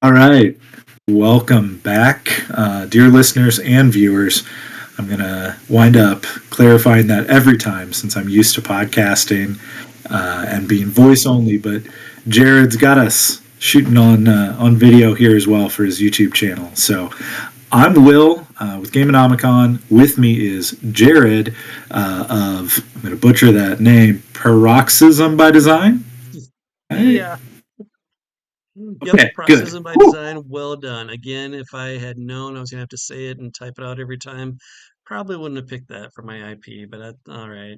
All right. Welcome back, dear listeners and viewers. I'm going to wind up clarifying that every time since I'm used to podcasting and being voice only. But Jerod's got us shooting on video here as well for his YouTube channel. So I'm Will with Gamenomicon. With me is Jerod of, I'm going to butcher that name, Paroxysm by Design. Yeah. Yep, Okay, good. Processing by Whew. Design, well done. Again, if I had known I was gonna have to say it and type it out every time, probably wouldn't have picked that for my IP, but all right.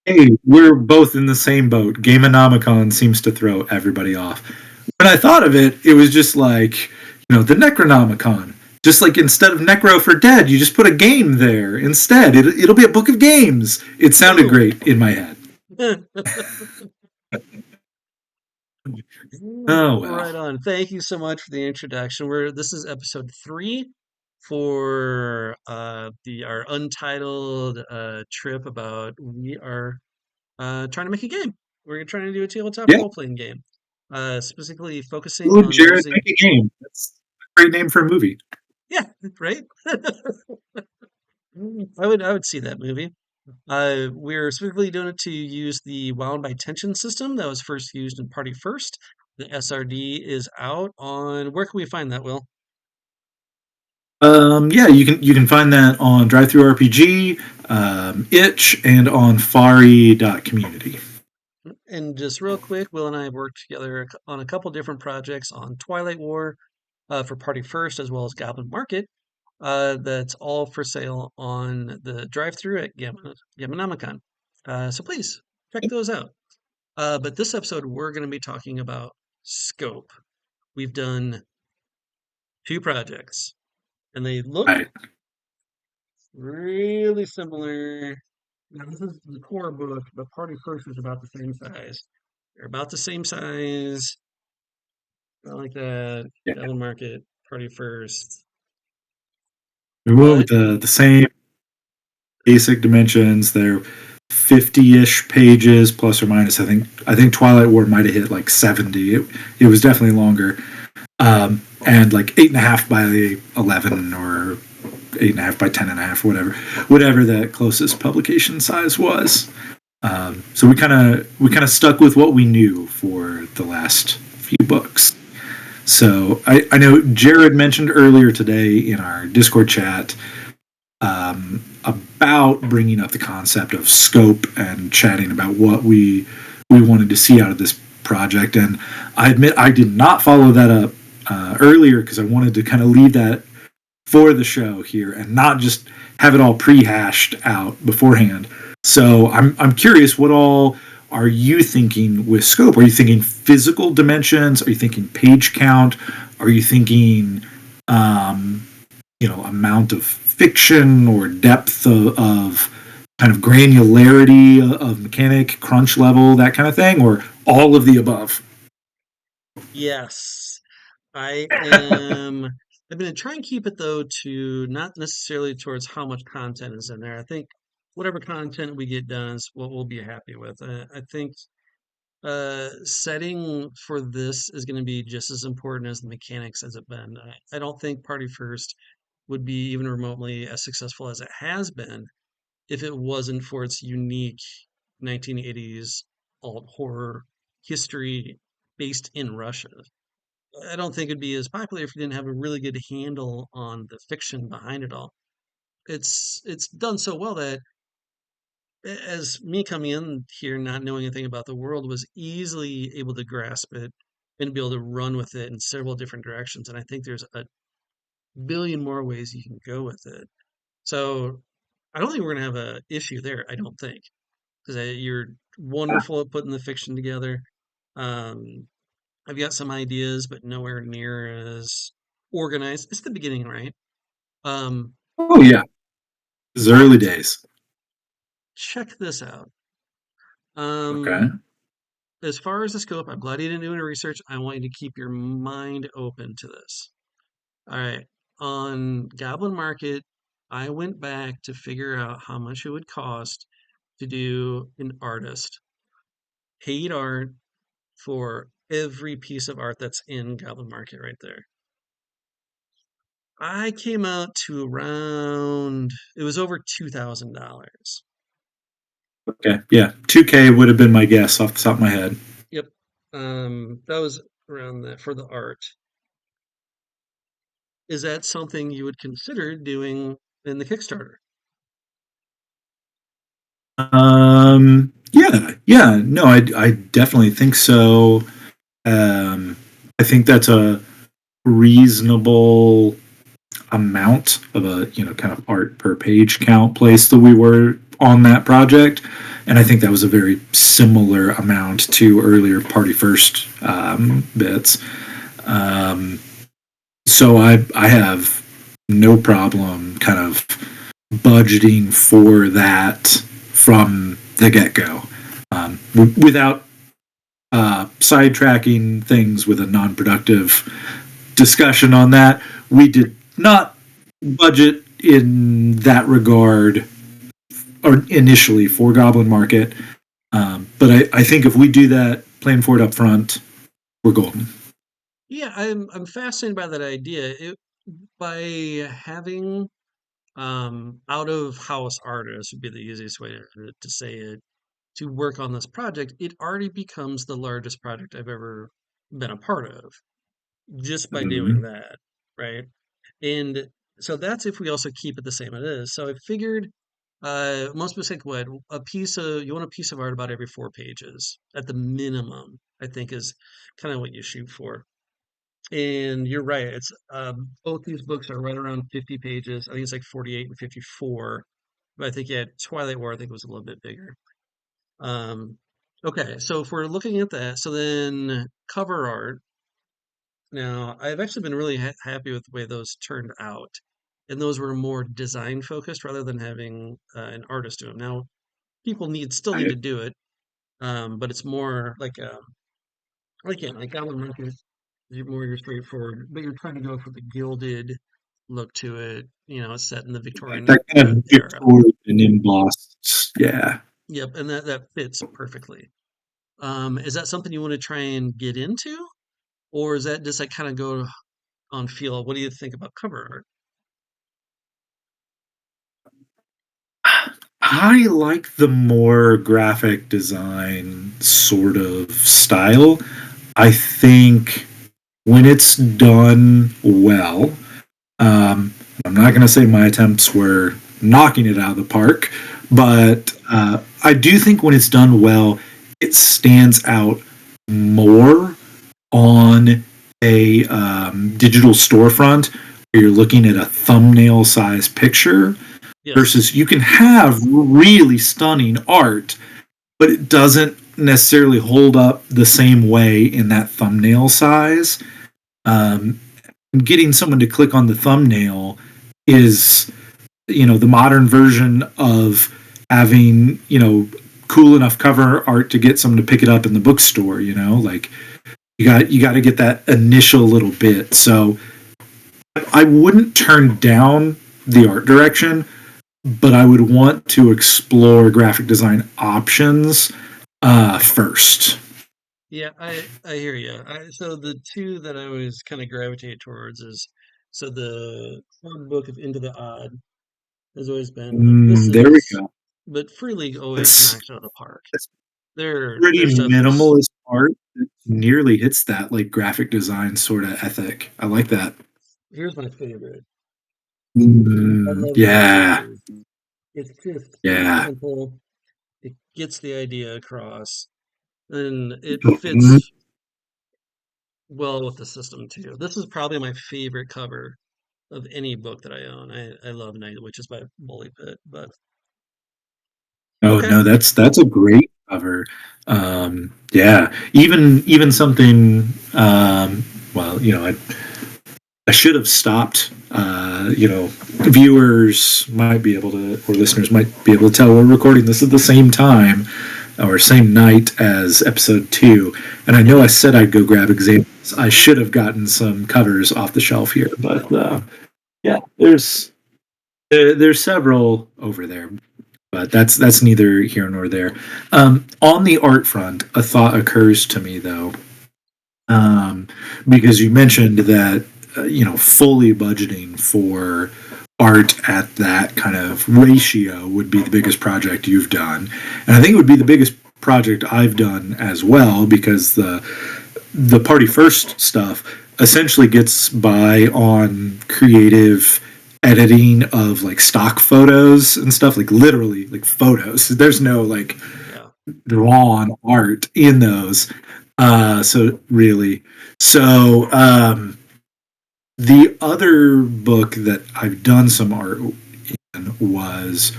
Hey, we're both in the same boat. Gamenomicon seems to throw everybody off. When I thought of it, it was just like, the Necronomicon. Just like instead of Necro for dead, you just put a game there instead. It'll be a book of games. It sounded Boom. great in my head. Oh, well. Right on. Thank you so much for the introduction. This is episode 3 for our untitled trip about we are trying to make a game. We're trying to do a tabletop Yeah. role-playing game. Specifically focusing Ooh, on Jerod, using. make a game. That's a great name for a movie. Yeah, right. I would see that movie. We're specifically doing it to use the Wound by Tension system that was first used in Party First. The SRD is out on where can we find that, Will? Yeah, you can find that on DriveThruRPG, Itch, and on Fari.community. And just real quick, Will and I have worked together on a couple different projects on Twilight War for Party First, as well as Goblin Market. That's all for sale on the drive-through at Gamenomicon. So please check those out. But this episode, we're going to be talking about scope. We've done 2 projects, and they look Right. really similar. Now, this is the core book, but Party First is about the same size. They're about the same size. Not like that. Yeah. Devil Market, Party First. We went with But the same basic dimensions. They're 50-ish pages plus or minus. I think Twilight War might have hit like 70. It was definitely longer. And like 8.5 by 11 or 8.5 by 10.5, whatever that closest publication size was. So we kind of stuck with what we knew for the last few books. So I know Jerod mentioned earlier today in our Discord chat about bringing up the concept of scope and chatting about what we wanted to see out of this project. And I admit I did not follow that up earlier because I wanted to kind of leave that for the show here and not just have it all prehashed out beforehand. So I'm curious, what all are you thinking with scope? Are you thinking physical dimensions? Are you thinking page count? Are you thinking amount of fiction or depth of kind of granularity of mechanic, crunch level, that kind of thing, or all of the above? yes, I am. I'm going to try and keep it though to not necessarily towards how much content is in there. I think whatever content we get done is what we'll be happy with. I think setting for this is going to be just as important as the mechanics has it been. I don't think Party First would be even remotely as successful as it has been if it wasn't for its unique 1980s alt horror history based in Russia. I don't think it'd be as popular if you didn't have a really good handle on the fiction behind it all. It's done so well that as me coming in here not knowing anything about the world was easily able to grasp it and be able to run with it in several different directions. And I think there's a billion more ways you can go with it. So I don't think we're gonna have a issue there. I don't think because you're wonderful at putting the fiction together. Um, I've got some ideas, but nowhere near as organized. It's the beginning, right? Um, Oh yeah, it's early but days. check this out. Okay. As far as the scope, I'm glad you didn't do any research. I want you to keep your mind open to this. All right. On Goblin Market, I went back to figure out how much it would cost to do an artist, paid art for every piece of art that's in Goblin Market right there. I came out to around, it was over $2,000. Okay, yeah, 2K would have been my guess off the top of my head. Yep. That was around that for the art. Is that something you would consider doing in the Kickstarter? Yeah, no, I definitely think so. I think that's a reasonable amount of a kind of art per page count place that we were on that project, and I think that was a very similar amount to earlier Party First bits. So I have no problem kind of budgeting for that from the get go, without sidetracking things with a non-productive discussion on that. We did not budget in that regard or initially for Goblin Market, but I think if we do that, plan for it up front, we're golden. Yeah, I'm fascinated by that idea. By having out of house artists would be the easiest way to say it, to work on this project, it already becomes the largest project I've ever been a part of just by doing Mm-hmm. that, right? And so that's if we also keep it the same it is. So I figured most people say what a piece of you want a piece of art about every 4 pages at the minimum, I think is kind of what you shoot for. And you're right. It's both these books are right around 50 pages. I think it's like 48 and 54. But I think yeah, Twilight War I think was a little bit bigger. Um, okay, so if we're looking at that, so then cover art. Now, I've actually been really happy with the way those turned out, and those were more design focused rather than having an artist do them. Now, people still need I, to do it, but it's more like yeah, like Alan Marcus, you're more your straightforward, but you're trying to go for the gilded look to it. It's set in the Victorian that kind of era. Victorian embossed, yeah. Yep, and that fits perfectly. Is that something you want to try and get into, or is that just like kind of go on feel? What do you think about cover art? I like the more graphic design sort of style. I think when it's done well, I'm not going to say my attempts were knocking it out of the park, but I do think when it's done well, it stands out more on a digital storefront where you're looking at a thumbnail size picture Yes. versus you can have really stunning art, but it doesn't necessarily hold up the same way in that thumbnail size. Um, Getting someone to click on the thumbnail is, the modern version of having, cool enough cover art to get someone to pick it up in the bookstore. Like you got to get that initial little bit. So I wouldn't turn down the art direction, but I would want to explore graphic design options first. Yeah, I hear you. So the two that I always kind of gravitate towards is so the third book of Into the Odd has always been like this There we is, go. but Free League always It's, knocks it out of the park. it's Their pretty stuff is minimalist art that nearly hits that like graphic design sort of ethic. I like that. here's my favorite. I love the Yeah, series. It's just yeah. simple. It gets the idea across, and it Mhm. fits well with the system too. This is probably my favorite cover of any book that I own. I love Night Witches by Bully Pit, but Oh okay. no, that's a great cover. Yeah, even something. Well, I should have stopped. Viewers might be able to, or listeners might be able to tell we're recording this at the same time or same night as episode 2. And I know I said I'd go grab examples. I should have gotten some covers off the shelf here, but yeah, there's several over there. But that's neither here nor there. On the art front, a thought occurs to me though. um, because you mentioned that fully budgeting for art at that kind of ratio would be the biggest project you've done, and I think it would be the biggest project I've done as well, because the party first stuff essentially gets by on creative editing of like stock photos and stuff, like literally like photos. There's no like Yeah. drawn art in those. So really, so the other book that I've done some art in was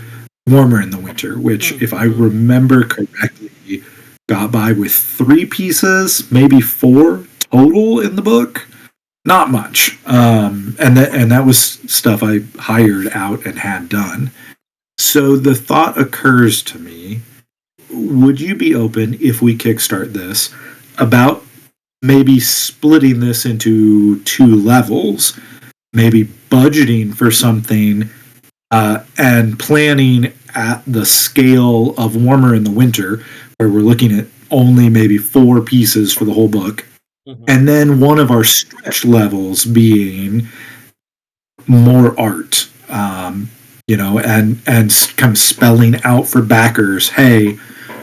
Warmer in the Winter, which, if I Mm-hmm. remember correctly, got by with three pieces, maybe four total in the book. Not much, and that was stuff I hired out and had done. So the thought occurs to me: would you be open, if we kickstart this, about maybe splitting this into two levels, maybe budgeting for something and planning at the scale of Warmer in the Winter, where we're looking at only maybe four pieces for the whole book, Mm-hmm. and then one of our stretch levels being more art, and kind of spelling out for backers, hey,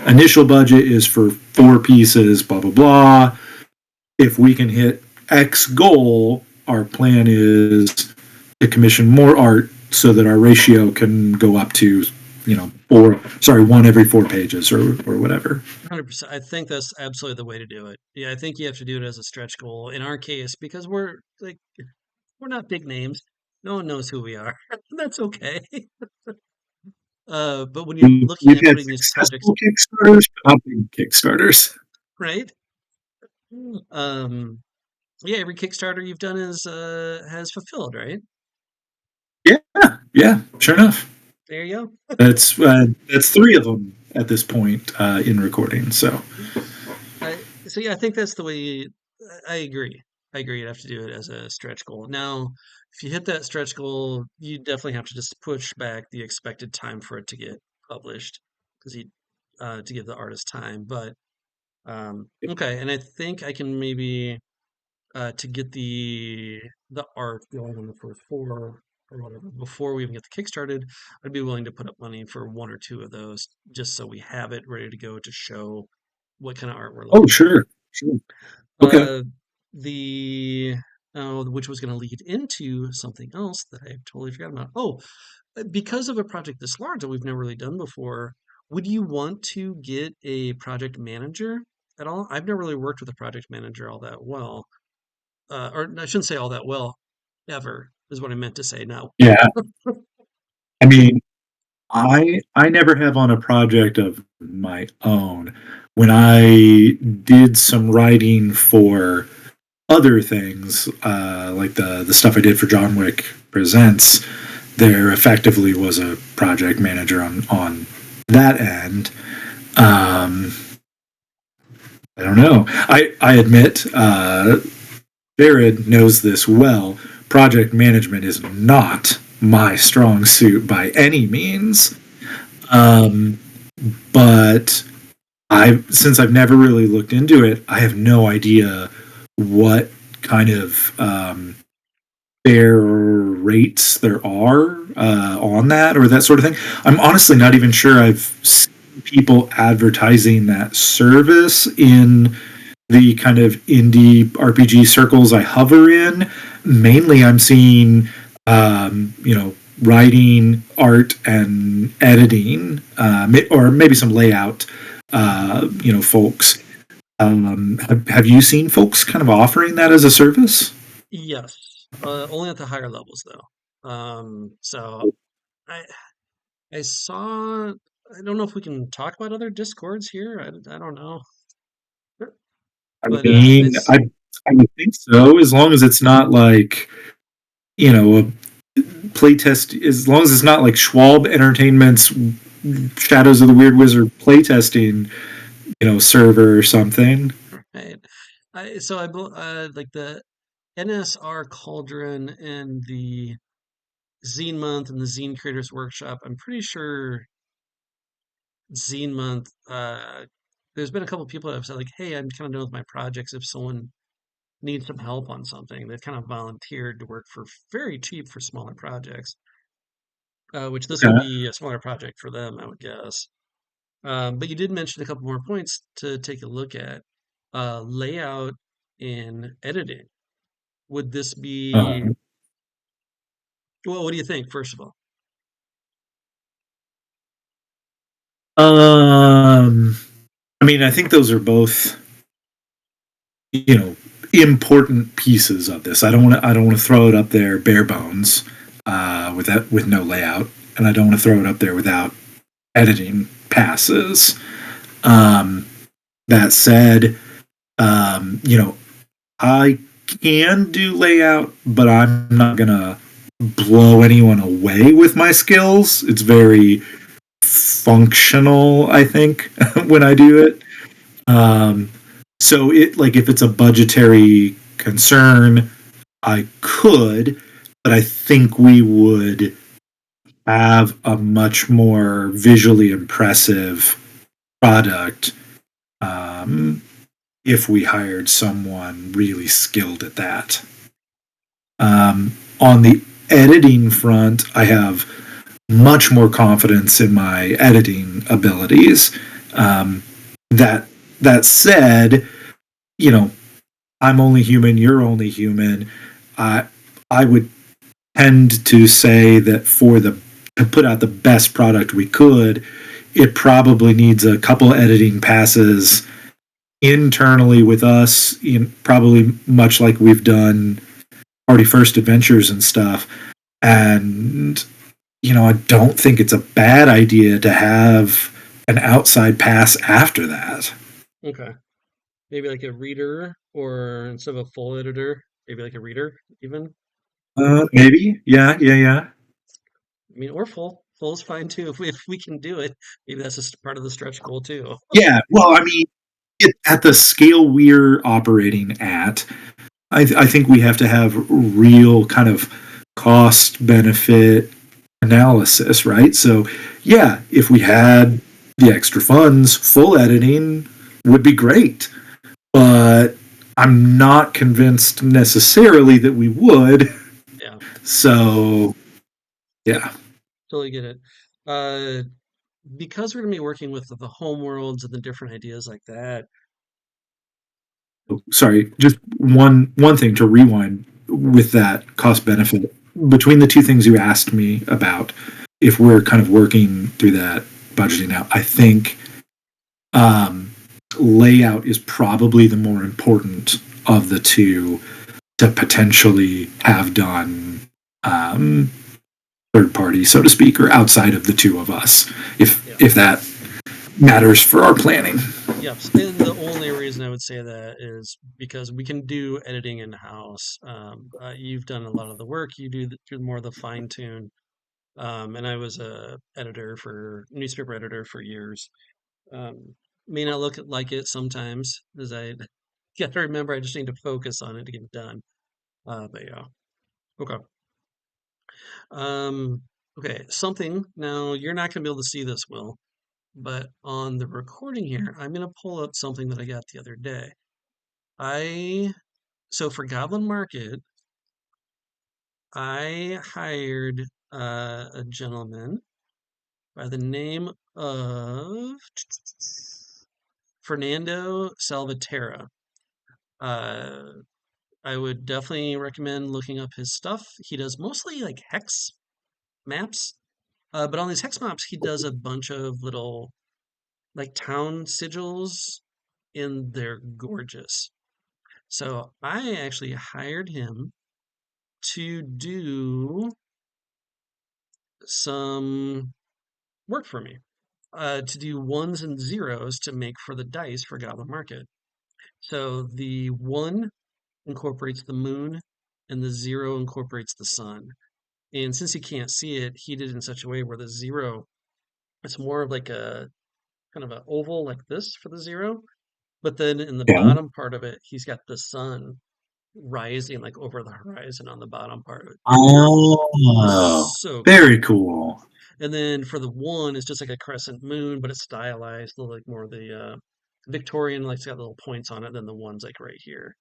initial budget is for four pieces, blah blah blah. If we can hit X goal, our plan is to commission more art so that our ratio can go up to, one every four pages, or whatever. 100%. I think that's absolutely the way to do it. Yeah, I think you have to do it as a stretch goal in our case because we're like we're not big names. No one knows who we are. That's okay. But when you're looking We've at had putting these projects, successful Kickstarters, but not big Kickstarters. right? Um, yeah, every Kickstarter you've done is has fulfilled, right? Yeah, yeah, sure enough. There you That's three of them at this point in recording. So go. So yeah, I think that's the way. I agree. I agree. You'd have to do it as a stretch goal. Now, if you hit that stretch goal, you definitely have to just push back the expected time for it to get published because you to give the artist time. But okay, and I think I can maybe to get the art going on the first four or whatever before we even get the kick started, I'd be willing to put up money for one or two of those just so we have it ready to go to show what kind of art we're oh, looking at. sure, sure, okay. Uh, the which was going to lead into something else that I totally forgot about. Oh, because of a project this large that we've never really done before, would you want to get a project manager at all? I've never really worked with a project manager all that well, or I shouldn't say all that well, ever is what I meant to say. Now, Yeah, I mean, I never have on a project of my own. When I did some writing for other things, like the stuff I did for John Wick Presents, there effectively was a project manager on that end. Um, I don't know. I admit, Jared knows this well. Project management is not my strong suit by any means. Um, but since I've never really looked into it, I have no idea what kind of fair rates there are on that or that sort of thing. I'm honestly not even sure I've seen people advertising that service in the kind of indie RPG circles I hover in. Mainly, I'm seeing, writing, art, and editing, or maybe some layout, folks. Have you seen folks kind of offering that as a service? yes, only at the higher levels though. So I I saw. I don't know if we can talk about other discords here. I don't know, I but mean, I would think so, as long as it's not like, a playtest, as long as it's not like Schwab Entertainment's Shadows of the Weird Wizard playtesting, server or something. right. Like the NSR Cauldron and the Zine Month and the Zine Creators Workshop. I'm pretty sure Zine Month. There's been a couple people that have said like, "Hey, I'm kind of done with my projects. If someone need some help on something. They've kind of volunteered to work for very cheap for smaller projects, which this would Okay. be a smaller project for them, I would guess. But you did mention a couple more points to take a look at. Layout and editing. Would this be, Uh, well, what do you think, first of all? um, I mean, I think those are both, you know, important pieces of this. I don't want to throw it up there bare bones with that with no layout, and I don't want to throw it up there without editing passes. Um, that said, you know, I can do layout, but I'm not gonna blow anyone away with my skills. It's very functional, I think, when I do it. Um, so it like if it's a budgetary concern, I could, but I think we would have a much more visually impressive product um, if we hired someone really skilled at that. On the editing front, I have much more confidence in my editing abilities. Um, that that said, you know, I'm only human. You're only human. I I would tend to say that for the to put out the best product we could, it probably needs a couple editing passes internally with us, probably much like we've done Party First Adventures and stuff. And I don't think it's a bad idea to have an outside pass after that. Okay. Maybe like a reader, or instead of a full editor, maybe like a reader even. Maybe, yeah, yeah, yeah, I mean, or full. Full is fine too if we can do it. Maybe that's just part of the stretch goal too. yeah. Well, I mean, at the scale we're operating at, I think we have to have real kind of cost benefit analysis, right? So, yeah, if we had the extra funds, full editing would be great. But I'm not convinced necessarily that we would. Yeah, So, yeah. totally get it. Uh, because we're gonna be working with the home worlds and the different ideas like that. Sorry, just one thing to rewind with that cost benefit between the two things you asked me about. If we're kind of working through that budgeting out, I think um, layout is probably the more important of the two to potentially have done um, third party, so to speak, or outside of the two of us, Yeah. if that matters for our planning. Yep. And the only reason I would say that is because we can do editing in house. You've done a lot of the work. You do more of the fine tune. And I was a editor for newspaper editor for years. May not look like it sometimes, as I got to remember. I just need to focus on it to get it done. But yeah. Okay. Um, okay. Something. Now you're not gonna be able to see this, Will, but on the recording here, I'm gonna pull up something that I got the other day. I So for Goblin Market, I hired a gentleman by the name of Fernando Salvatierra. Uh, I would definitely recommend looking up his stuff. He does mostly like hex maps, but on these hex maps, he does a bunch of little like town sigils, and they're gorgeous. So I actually hired him to do some work for me, to do ones and zeros to make for the dice for Goblin Market. So the one incorporates the moon, and the zero incorporates the sun. And since you can't see it, he did it in such a way where the zero, it's more of like a kind of an oval like this for the zero. But then in the Yeah. bottom part of it, he's got the sun rising like over the horizon on the bottom part of it. Oh, So very cool. cool. And then for the one, it's just like a crescent moon, but it's stylized, a little like more the Victorian, like it's got little points on it. Then the one's like right here.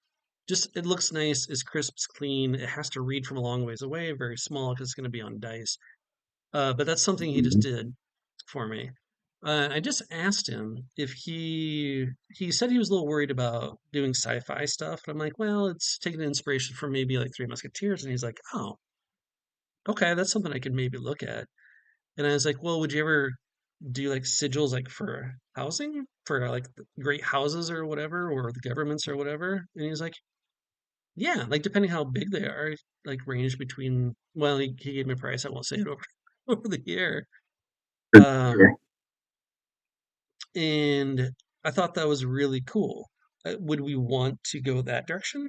just it looks nice, it's crisp, it's clean. It has to read from a long ways away, very small because it's going to be on dice. But that's something he just did for me. I just asked him if he said he was a little worried about doing sci-fi stuff. And I'm like, well, it's taking inspiration from maybe like Three Musketeers, and he's like, oh, okay, that's something I could maybe look at. And I was like, well, would you ever do like sigils like for housing, for like the great houses or whatever, or the governments or whatever? And he's like, yeah, like depending how big they are, like range between. Well, he gave me a price. I won't say it over over the air. Um, and I thought that was really cool. Would we want to go that direction?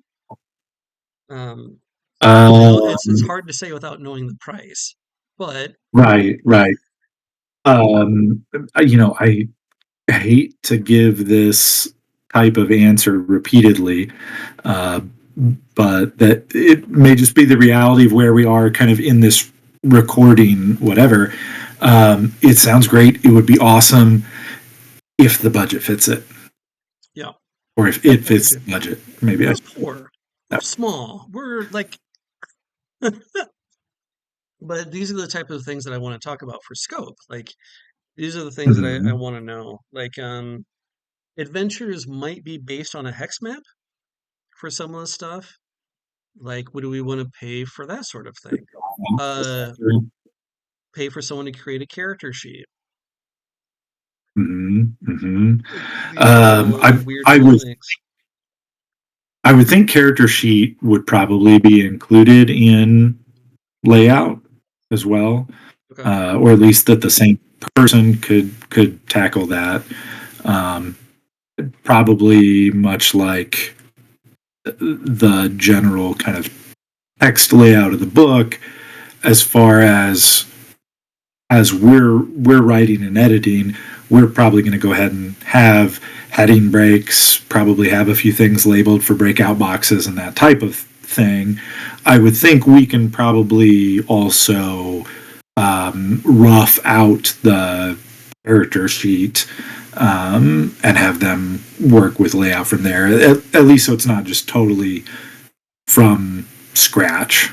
Um, it's Um, hard to say without knowing the price, but right, right. Um, I hate to give this type of answer repeatedly, uh, but that it may just be the reality of where we are kind of in this recording, whatever. It sounds great. It would be awesome if the budget fits it, yeah, or if it that's fits true. the budget. Maybe I We're should poor, we're that. small, we're like, but these are the type of things that I want to talk about for scope. Like these are the things that I Mhm. want to know. Like adventures might be based on a hex map for some of the stuff. Like, would we want to pay for that sort of thing? Uh, pay for someone to create a character sheet. Mhm, mhm. These are all weird I little would things. character sheet would probably be included in layout as well, Okay, or at least that the same person could tackle that. Um, Probably much like the general kind of text layout of the book, as far as we're writing and editing, we're probably going to go ahead and have heading breaks, probably have a few things labeled for breakout boxes and that type of thing. I would think we can probably also rough out the character sheet and have them work with layout from there, at least so it's not just totally from scratch.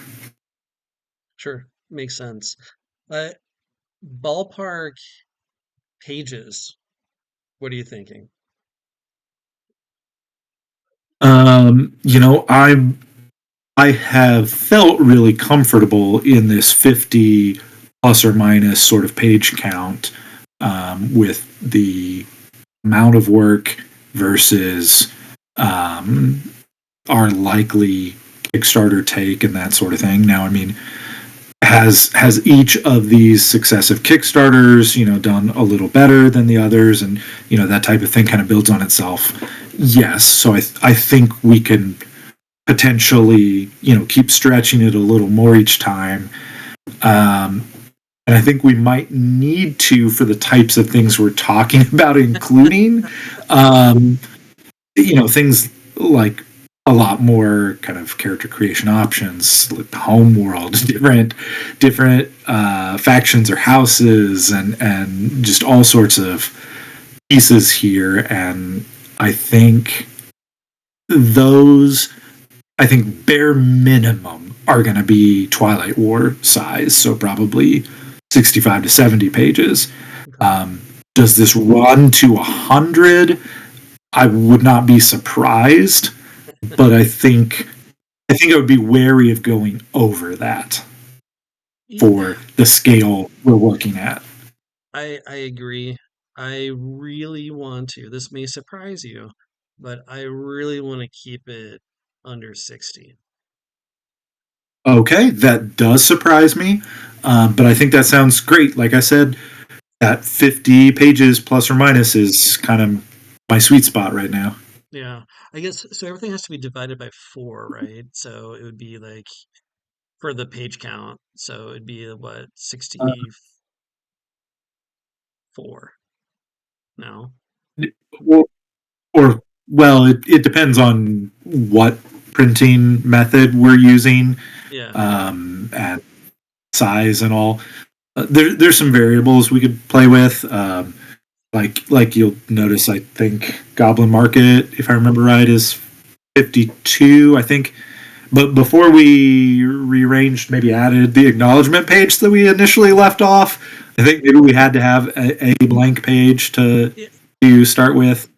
sure, makes sense. Uh, ballpark pages. What are you thinking? I have felt really comfortable in this 50 plus or minus sort of page count with the amount of work versus um, our likely Kickstarter take and that sort of thing. Now, I mean, has each of these successive Kickstarters, done a little better than the others, and that type of thing kind of builds on itself. Yes, so I think we can potentially keep stretching it a little more each time. Um, and I think we might need to for the types of things we're talking about, including um, things like a lot more kind of character creation options, like the home world, different factions or houses, and just all sorts of pieces here. And I think those, I think bare minimum are going to be Twilight War size, so probably 65 to 70 pages. Okay. Does this run to 100? I would not be surprised, but I think I would be wary of going over that Yeah, for the scale we're looking at. I agree. I really want to. This may surprise you, but I really want to keep it under 60. Okay, that does surprise me, but I think that sounds great. Like I said, that 50 pages plus or minus is kind of my sweet spot right now. Yeah, I guess so. Everything has to be divided by four, right? So it would be like for the page count. So it'd be what, Uh, 64? No. or, or well, it depends on what printing method we're using Yeah. and size and all. There's some variables we could play with. Like you'll notice, I think Goblin Market, if I remember right, is 52, I think. But before we rearranged, maybe added the acknowledgement page that we initially left off, I think maybe we had to have a blank page to Yeah. start with.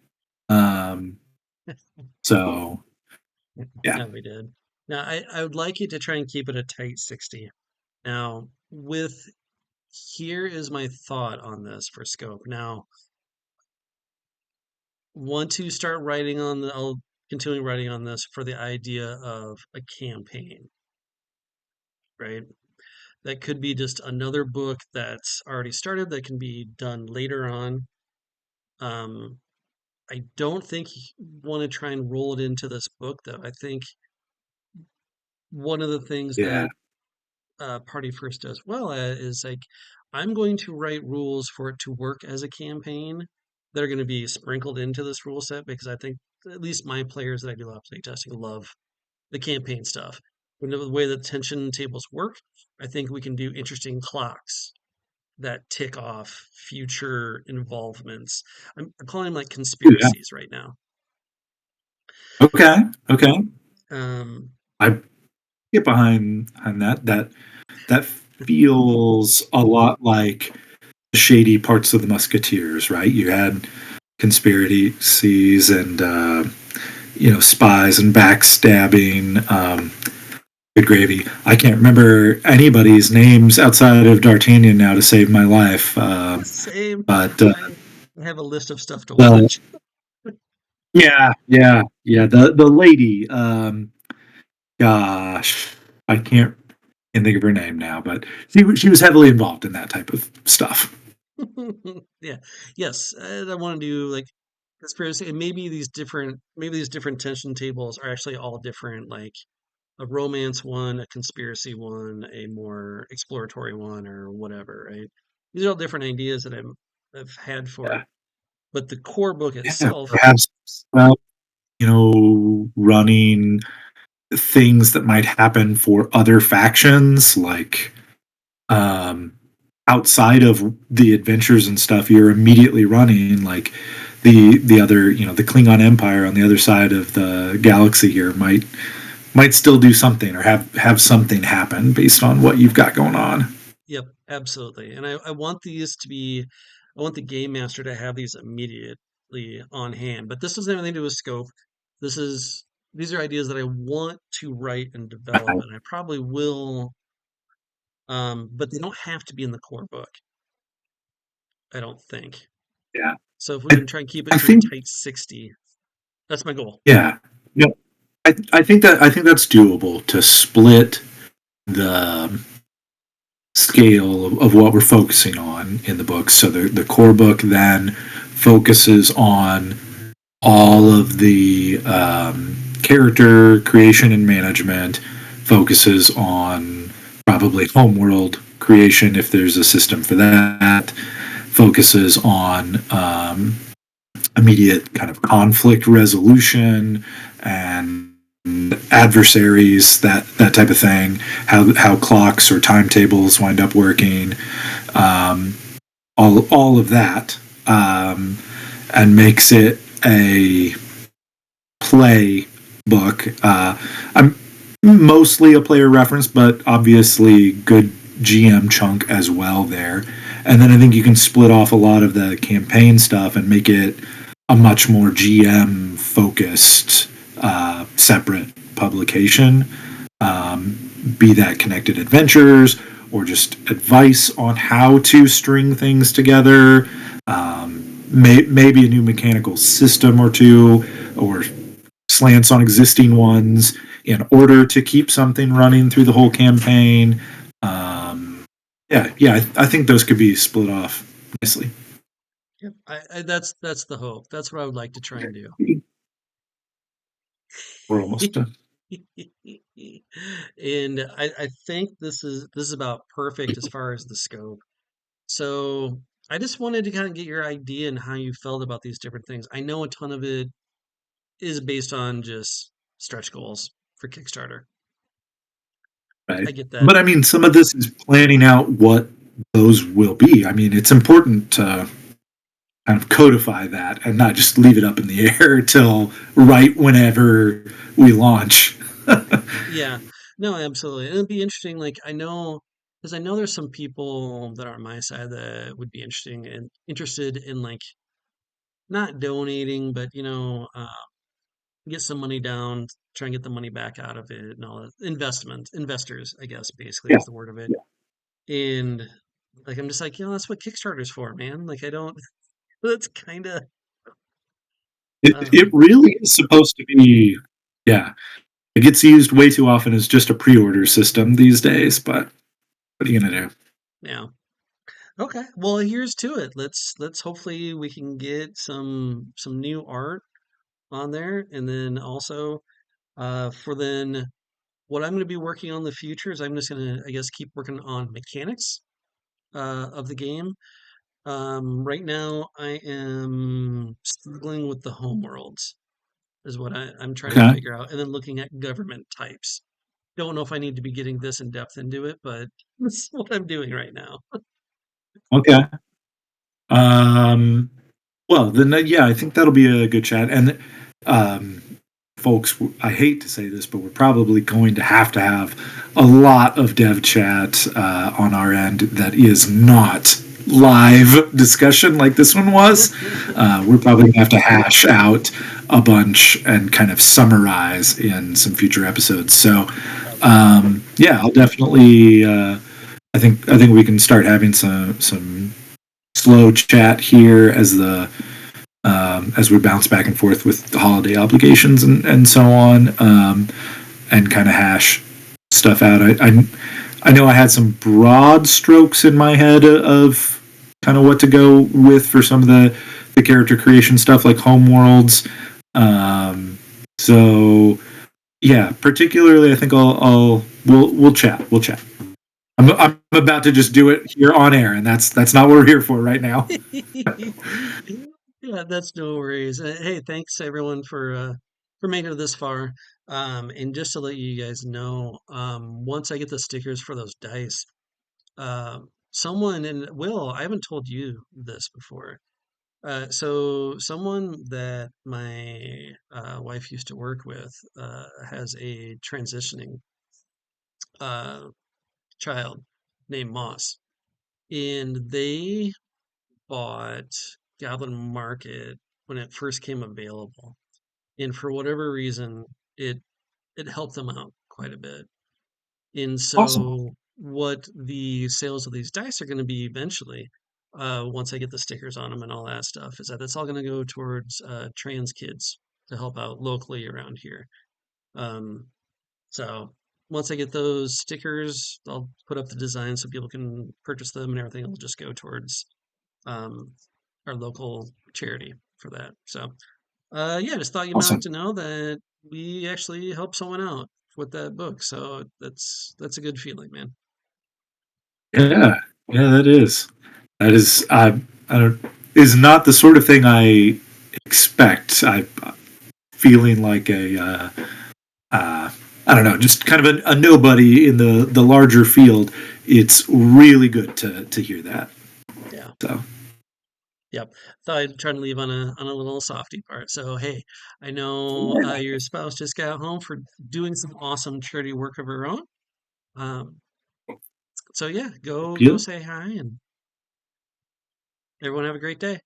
Um, so yeah, No, we did. Now, I would like you to try and keep it a tight 60. Now, here is my thought on this for scope. Now, want to start writing on I'll continue writing on this for the idea of a campaign, right? That could be just another book that's already started that can be done later on. Um, I don't think you want to try and roll it into this book, though. I think one of the things yeah, that Party First does well at is like, I'm going to write rules for it to work as a campaign that are going to be sprinkled into this rule set because I think at least my players that I do a lot of playtesting love the campaign stuff. But the way that tension tables work, I think we can do interesting clocks that tick off future involvements. I'm calling them like yeah. conspiracies right now. Okay, okay. Um, I get behind that. That feels a lot like the shady parts of the Musketeers, right? You had conspiracies and spies and backstabbing. Good gravy. I can't remember anybody's names outside of D'Artagnan now to save my life. Same. But I have a list of stuff to the watch. yeah. The lady. Gosh, I can't think of her name now, but she was heavily involved in that type of stuff. Yeah. Yes. I want to do like conspiracy, and maybe these different tension tables are actually all different. Like a romance one, a conspiracy one, a more exploratory one, or whatever. Right. These are all different ideas that I've had for Yeah, it. But the core book yeah. itself, Perhaps running things that might happen for other factions, like um, outside of the adventures and stuff you're immediately running, like the other, the Klingon Empire on the other side of the galaxy here might still do something or have something happen based on what you've got going on. yep, absolutely. And I want these to be, I want the game master to have these immediately on hand. But this doesn't have anything to do with scope. This is these are ideas that I want to write and develop, and I probably will. But they don't have to be in the core book. I don't think. Yeah, So if we I, can try and keep I it to a think tight 60, that's my goal. yeah, yeah. I think that's doable to split the scale of what we're focusing on in the book. So the core book then focuses on all of the character creation and management, focuses on probably homeworld creation if there's a system for that, focuses on immediate kind of conflict resolution and adversaries, that type of thing, how clocks or timetables wind up working, um, all of that, and makes it a play book. I'm mostly a player reference, but obviously good GM chunk as well there. And then I think you can split off a lot of the campaign stuff and make it a much more GM focused separate publication, be that connected adventures or just advice on how to string things together, maybe a new mechanical system or two, or slants on existing ones in order to keep something running through the whole campaign. I think those could be split off nicely. Yep. That's the hope. That's what I would like to try and do. We're almost done. And I think this is about perfect as far as the scope. So I just wanted to kind of get your idea and how you felt about these different things. I know a ton of it is based on just stretch goals for Kickstarter. Right. I get that. But I mean, some of this is planning out what those will be. I mean, it's important to kind of codify that and not just leave it up in the air till right whenever we launch. Yeah, no, absolutely. It'd be interesting. Like I know, because I know there's some people that are on my side that would be interested in like not donating, but get some money down, try and get the money back out of it and all that. Investors, I guess, basically Yeah. is the word of it. And like I'm just like, that's what Kickstarter's for, man. Like I don't. That's kind of It um, really is supposed to be, yeah. It gets used way too often as just a pre-order system these days, but what are you gonna do? yeah. Okay. Well, here's to it. Let's hopefully we can get some new art on there, and then also for then what I'm going to be working on in the future is I'm just going to I guess keep working on mechanics of the game. Right now I am struggling with the home worlds is what I'm trying to Okay. figure out, and then looking at government types. Don't know if I need to be getting this in depth into it, but that's what I'm doing right now. Okay. Um, well, then, yeah, I think that'll be a good chat. And, um, folks, I hate to say this, but we're probably going to have a lot of dev chat on our end that is not live discussion like this one was. We're probably going to have to hash out a bunch and kind of summarize in some future episodes. So, yeah, I'll definitely. I think we can start having some slow chat here as we bounce back and forth with the holiday obligations and so on, and kind of hash stuff out. I know I had some broad strokes in my head of kind of what to go with for some of the character creation stuff like homeworlds. So yeah, particularly I think we'll chat. We'll chat. I'm about to just do it here on air, and that's not what we're here for right now. Yeah, that's no worries. Hey, thanks everyone for making it this far. And just to let you guys know, once I get the stickers for those dice, someone and Will, I haven't told you this before. So someone that my wife used to work with has a transitioning uh, child named Moss, and they bought Goblin Market when it first came available, and for whatever reason, it it helped them out quite a bit. And Awesome. so, what the sales of these dice are going to be eventually, once I get the stickers on them and all that stuff, is that it's all going to go towards trans kids to help out locally around here. Um, so once I get those stickers, I'll put up the design so people can purchase them, and everything will just go towards um, our local charity for that. So, yeah, just thought you might like Awesome. to know that we actually helped someone out with that book. So that's a good feeling, man. Yeah, yeah, that is. That is. I don't. Is not the sort of thing I expect. I feeling like a. I don't know, just kind of a nobody in the larger field. It's really good to hear that. Yeah. So Yep. Thought I'd try to leave on a little softy part. So hey, I know yeah, your spouse just got home for doing some awesome charity work of her own. Um, so yeah, go yeah. say hi and everyone have a great day.